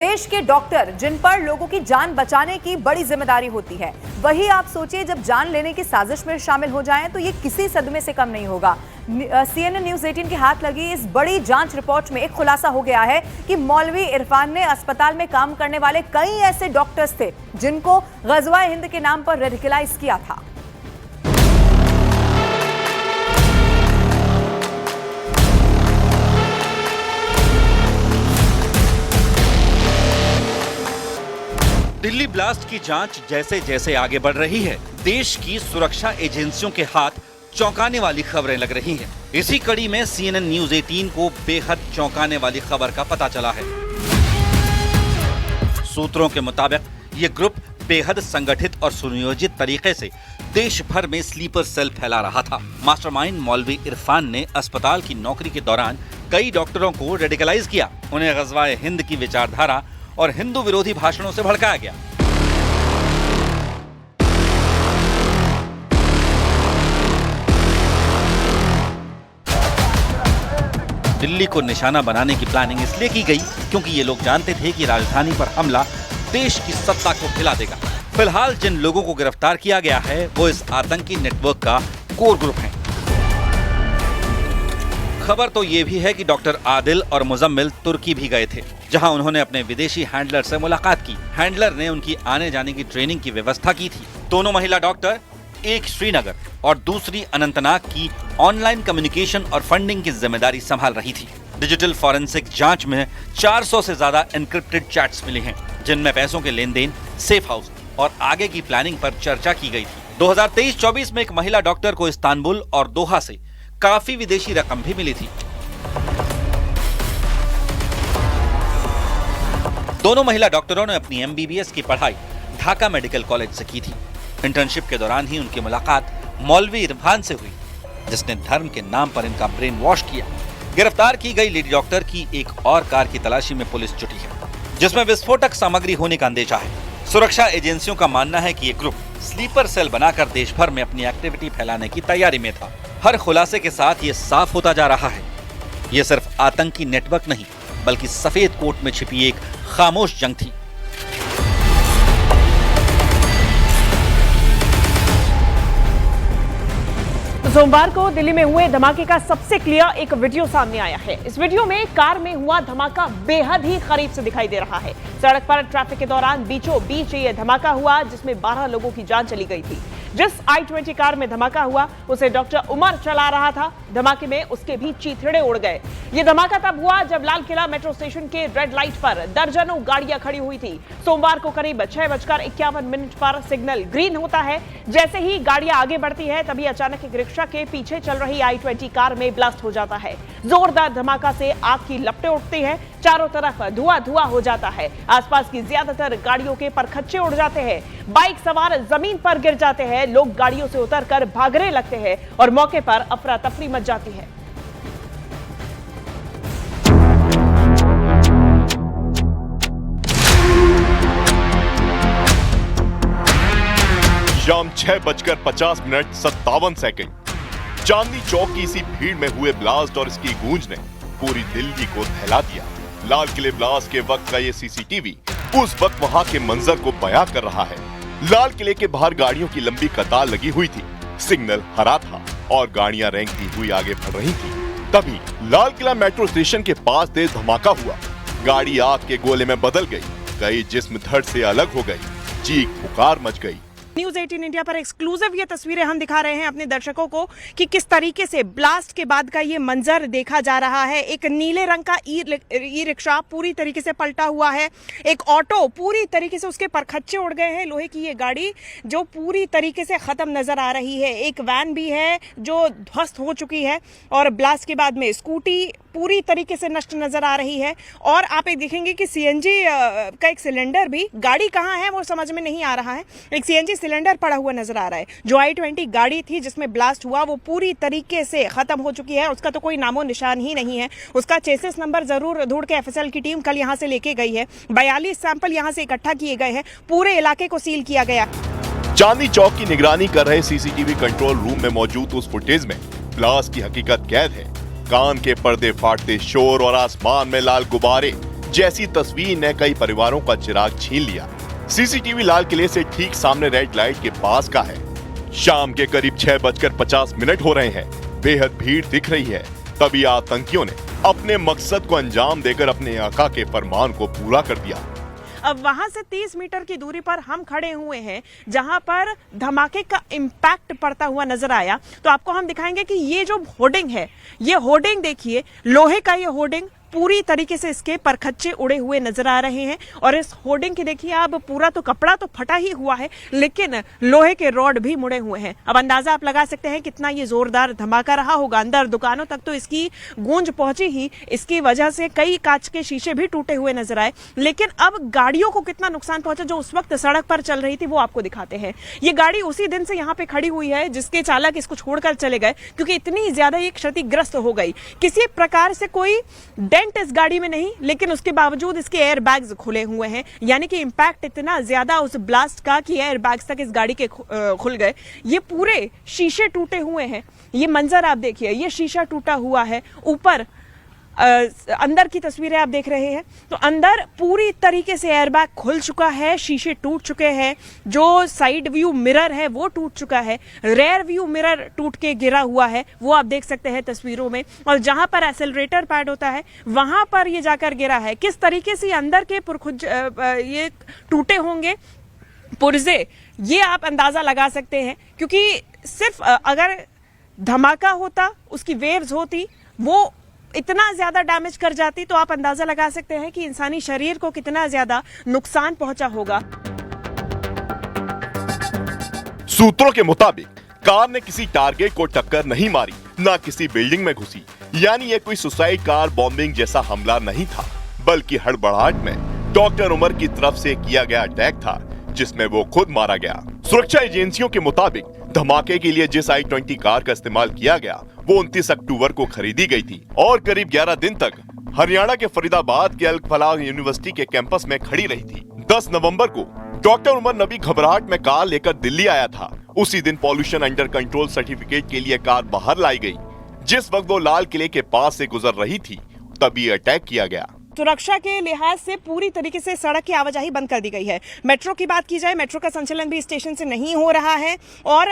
देश के डॉक्टर जिन पर लोगों की जान बचाने की बड़ी जिम्मेदारी होती है, वही आप सोचिए जब जान लेने की साजिश में शामिल हो जाएं तो ये किसी सदमे से कम नहीं होगा। CNN न्यूज 18 के हाथ लगी इस बड़ी जांच रिपोर्ट में एक खुलासा हो गया है कि मौलवी इरफान ने अस्पताल में काम करने वाले कई ऐसे डॉक्टर्स थे जिनको ग़ज़वा हिंद के नाम पर रेडिकलाइज किया था। दिल्ली ब्लास्ट की जांच जैसे जैसे आगे बढ़ रही है, देश की सुरक्षा एजेंसियों के हाथ चौंकाने वाली खबरें लग रही हैं। इसी कड़ी में CNN न्यूज 18 को बेहद चौंकाने वाली खबर का पता चला है। सूत्रों के मुताबिक ये ग्रुप बेहद संगठित और सुनियोजित तरीके से देश भर में स्लीपर सेल फैला रहा था। मास्टरमाइंड मौलवी इरफान ने अस्पताल की नौकरी के दौरान कई डॉक्टरों को रेडिकलाइज किया। उन्हें ग़ज़वा हिंद की विचारधारा और हिंदू विरोधी भाषणों से भड़काया गया। दिल्ली को निशाना बनाने की प्लानिंग इसलिए की गई क्योंकि ये लोग जानते थे कि राजधानी पर हमला देश की सत्ता को हिला देगा। फिलहाल जिन लोगों को गिरफ्तार किया गया है वो इस आतंकी नेटवर्क का कोर ग्रुप है। खबर तो ये भी है कि डॉक्टर आदिल और मुजम्मिल तुर्की भी गए थे, जहां उन्होंने अपने विदेशी हैंडलर से मुलाकात की। हैंडलर ने उनकी आने जाने की ट्रेनिंग की व्यवस्था की थी। दोनों महिला डॉक्टर, एक श्रीनगर और दूसरी अनंतनाग की ऑनलाइन कम्युनिकेशन और फंडिंग की जिम्मेदारी संभाल रही थी। डिजिटल फॉरेंसिक जांच में 400 से ज्यादा एन्क्रिप्टेड चैट्स मिले हैं, जिनमें पैसों के लेन देन, सेफ हाउस और आगे की प्लानिंग पर चर्चा की गई थी। 2023-24 में एक महिला डॉक्टर को इस्तांबुल और दोहा से काफी विदेशी रकम भी मिली थी। दोनों महिला डॉक्टरों ने अपनी MBBS की पढ़ाई ढाका मेडिकल कॉलेज से की थी। इंटर्नशिप के दौरान ही उनकी मुलाकात मौलवी इरफान से हुई, जिसने धर्म के नाम पर इनका ब्रेन वॉश किया। गिरफ्तार की गई लेडी डॉक्टर की एक और कार की तलाशी में पुलिस जुटी है, जिसमें विस्फोटक सामग्री होने का अंदेशा है। सुरक्षा एजेंसियों का मानना है कि ये ग्रुप स्लीपर सेल बनाकर देश भर में अपनी एक्टिविटी फैलाने की तैयारी में था। हर खुलासे के साथ ये साफ होता जा रहा है, ये सिर्फ आतंकी नेटवर्क नहीं बल्कि सफेद कोट में छिपी एक खामोश जंग थी। सोमवार को दिल्ली में हुए धमाके का सबसे क्लियर एक वीडियो सामने आया है। इस वीडियो में कार में हुआ धमाका बेहद ही करीब से दिखाई दे रहा है। सड़क पर ट्रैफिक के दौरान बीचों बीच ये धमाका हुआ, जिसमें 12 लोगों की जान चली गई थी। जिस I-20 कार में धमाका हुआ उसे डॉक्टर उमर चला रहा था। धमाके में उसके भी चीथड़े उड़ गए। ये धमाका तब हुआ जब लाल किला मेट्रो स्टेशन के रेड लाइट पर दर्जनों गाड़ियां खड़ी हुई थी। सोमवार को करीब 6:51 पर सिग्नल ग्रीन होता है। जैसे ही गाड़ियां आगे बढ़ती है तभी अचानक एक रिक्शा के पीछे चल रही I-20 कार में ब्लास्ट हो जाता है। जोरदार धमाका से आग की लपटें उठती हैं, चारों तरफ धुआं हो जाता है। आसपास की ज्यादातर गाड़ियों के परखच्चे उड़ जाते हैं। बाइक सवार जमीन पर गिर जाते हैं। लोग गाड़ियों से उतरकर भागने लगते हैं और मौके पर अफरा तफरी मच जाती है। शाम 6:50 चांदनी चौक की इसी भीड़ में हुए ब्लास्ट और इसकी गूंज ने पूरी दिल्ली को दहला दिया। लाल किले ब्लास्ट के वक्त का ये CCTV उस वक्त वहां के मंजर को बयां कर रहा है। लाल किले के बाहर गाड़ियों की लंबी कतार लगी हुई थी। सिग्नल हरा था और गाड़ियां रेंगती हुई आगे बढ़ रही थी। तभी लाल किला मेट्रो स्टेशन के पास तेज धमाका हुआ। गाड़ी आग के गोले में बदल गई। कई जिस्म धड़ से अलग हो गई। चीख पुकार मच गई। न्यूज 18 इंडिया पर एक्सक्लूसिव ये तस्वीरें हम दिखा रहे हैं अपने दर्शकों को कि किस तरीके से ब्लास्ट के बाद का ये मंजर देखा जा रहा है। एक नीले रंग का ई रिक्शा पूरी तरीके से पलटा हुआ है। एक ऑटो पूरी तरीके से उसके परखच्चे उड़ गए हैं। लोहे की ये गाड़ी जो पूरी तरीके से खत्म नजर आ रही है। एक वैन भी है जो ध्वस्त हो चुकी है और ब्लास्ट के बाद में स्कूटी पूरी तरीके से नष्ट नजर आ रही है। और आप एक देखेंगे कि CNG का एक सिलेंडर भी, गाड़ी कहाँ है वो समझ में नहीं आ रहा है, एक CNG सिलेंडर पड़ा हुआ नजर आ रहा है। जो I-20 गाड़ी थी जिसमें ब्लास्ट हुआ वो पूरी तरीके से खत्म हो चुकी है। उसका तो कोई नामो निशान ही नहीं है। उसका चेसिस नंबर जरूर ढूंढ के FSL की टीम कल यहाँ से लेके गई है। 42 सैंपल यहाँ से इकट्ठा किए गए हैं। पूरे इलाके को सील किया गया। चांदनी चौक की निगरानी कर रहे CCTV कंट्रोल रूम में मौजूद उस फुटेज में ब्लास्ट की हकीकत कैद है। कान के पर्दे फाटते शोर और आसमान में लाल गुब्बारे, जैसी तस्वीर ने कई परिवारों का चिराग छीन लिया। सीसीटीवी लाल किले से ठीक सामने रेड लाइट के पास का है। शाम के करीब 6:50 हो रहे हैं। बेहद भीड़ दिख रही है। तभी आतंकियों ने अपने मकसद को अंजाम देकर अपने आका के फरमान को पूरा कर दिया। अब वहां से 30 मीटर की दूरी पर हम खड़े हुए हैं, जहां पर धमाके का इम्पैक्ट पड़ता हुआ नजर आया। तो आपको हम दिखाएंगे कि ये जो होर्डिंग है, ये होर्डिंग देखिए, लोहे का ये होर्डिंग पूरी तरीके से इसके परखच्चे उड़े हुए नजर आ रहे हैं। और इस होर्डिंग की देखिए आप, पूरा तो कपड़ा तो फटा ही हुआ है, लेकिन लोहे के रॉड भी मुड़े हुए हैं। अब अंदाजा आप लगा सकते हैं कितना ये जोरदार धमाका रहा होगा। अंदर दुकानों तक तो इसकी गूंज पहुंची ही। इसकी वजह से कई कांच के शीशे भी टूटे हुए नजर आए। लेकिन अब गाड़ियों को कितना नुकसान पहुंचा जो उस वक्त सड़क पर चल रही थी, वो आपको दिखाते हैं। ये गाड़ी उसी दिन से यहाँ पे खड़ी हुई है जिसके चालक इसको छोड़कर चले गए, क्योंकि इतनी ज्यादा ये क्षतिग्रस्त हो गई। किसी प्रकार से कोई इस गाड़ी में नहीं, लेकिन उसके बावजूद इसके एयर बैग्स खुले हुए हैं। यानी कि इंपैक्ट इतना ज्यादा उस ब्लास्ट का कि एयर बैग्स तक इस गाड़ी के खुल गए। ये पूरे शीशे टूटे हुए हैं। ये मंजर आप देखिए, ये शीशा टूटा हुआ है। ऊपर अंदर की तस्वीरें आप देख रहे हैं, तो अंदर पूरी तरीके से एयरबैग खुल चुका है, शीशे टूट चुके हैं। जो साइड व्यू मिरर है वो टूट चुका है, रेयर व्यू मिरर टूट के गिरा हुआ है, वो आप देख सकते हैं तस्वीरों में। और जहां पर एक्सेलरेटर पैड होता है वहां पर ये जाकर गिरा है। किस तरीके से अंदर के पुरखुज ये टूटे होंगे पुर्जे, ये आप अंदाजा लगा सकते हैं। क्योंकि सिर्फ अगर धमाका होता, उसकी वेव्स होती, वो इतना ज्यादा डैमेज कर जाती, तो आप अंदाजा लगा सकते हैं कि इंसानी शरीर को कितना ज्यादा नुकसान पहुंचा होगा। सूत्रों के मुताबिक कार ने किसी टारगेट को टक्कर नहीं मारी, ना किसी बिल्डिंग में घुसी। यानी ये कोई सुसाइड कार बॉम्बिंग जैसा हमला नहीं था, बल्कि हड़बड़ाहट में डॉक्टर उमर की तरफ से किया गया अटैक था, जिसमें वो खुद मारा गया। सुरक्षा एजेंसियों के मुताबिक धमाके के लिए जिस i20 कार का इस्तेमाल किया गया, वो 29 अक्टूबर को खरीदी गई थी और करीब 11 दिन तक हरियाणा के फरीदाबाद के अल फलाह यूनिवर्सिटी के कैंपस में खड़ी रही थी। 10 नवंबर को डॉक्टर उमर नबी घबराहट में कार लेकर दिल्ली आया था। उसी दिन पॉल्यूशन अंडर कंट्रोल सर्टिफिकेट के लिए कार बाहर लाई गई। जिस वक्त वो लाल किले के पास से गुजर रही थी, तभी अटैक किया गया। सुरक्षा के लिहाज से पूरी तरीके से सड़क की आवाजाही बंद कर दी गई है। मेट्रो की बात की जाए, मेट्रो का संचालन भी स्टेशन से नहीं हो रहा है। और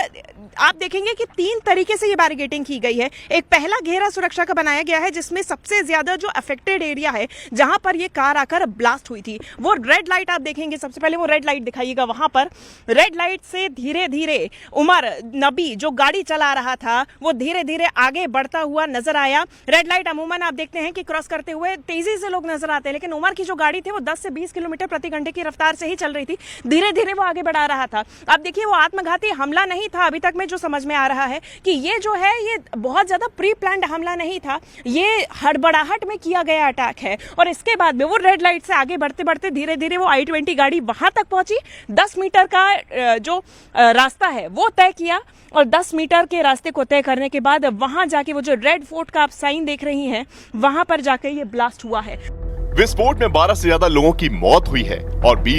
आप देखेंगे कि 3 तरीके से ये बैरिकेडिंग की गई है। एक पहला घेरा सुरक्षा का बनाया गया है, जिसमें सबसे ज्यादा जो अफेक्टेड एरिया है, जहां पर ये कार आकर ब्लास्ट हुई थी, वो रेड लाइट आप देखेंगे। सबसे पहले वो रेड लाइट दिखाइएगा। वहां पर रेड लाइट से धीरे धीरे उमर नबी जो गाड़ी चला रहा था, वो धीरे धीरे आगे बढ़ता हुआ नजर आया। रेड लाइट अमूमन आप देखते हैं कि क्रॉस करते हुए तेजी से लोग नजर आते हैं, लेकिन उमर की जो गाड़ी थी वो 10 से 20 किलोमीटर प्रति घंटे की रफ्तार से ही चल रही थी। धीरे धीरे वो आगे बढ़ा रहा था। अब देखिए, वो आत्मघाती हमला नहीं था अभी तक में जो समझ में आ रहा है कि ये जो है, ये बहुत ज्यादा प्री प्लान्ड हमला नहीं था, ये हड़बड़ाहट में किया गया अटैक है। और इसके बाद में वो रेड लाइट से आगे बढ़ते बढ़ते धीरे धीरे वो i20 गाड़ी वहां तक पहुंची। 10 मीटर का जो रास्ता है वो तय किया, और 10 मीटर के रास्ते को तय करने के बाद वहां जाके वो जो रेड फोर्ट का आप साइन देख रही हैं, वहां पर जाके ये ब्लास्ट हुआ है। विस्फोट में 12 से ज्यादा लोगों की मौत हुई है और 20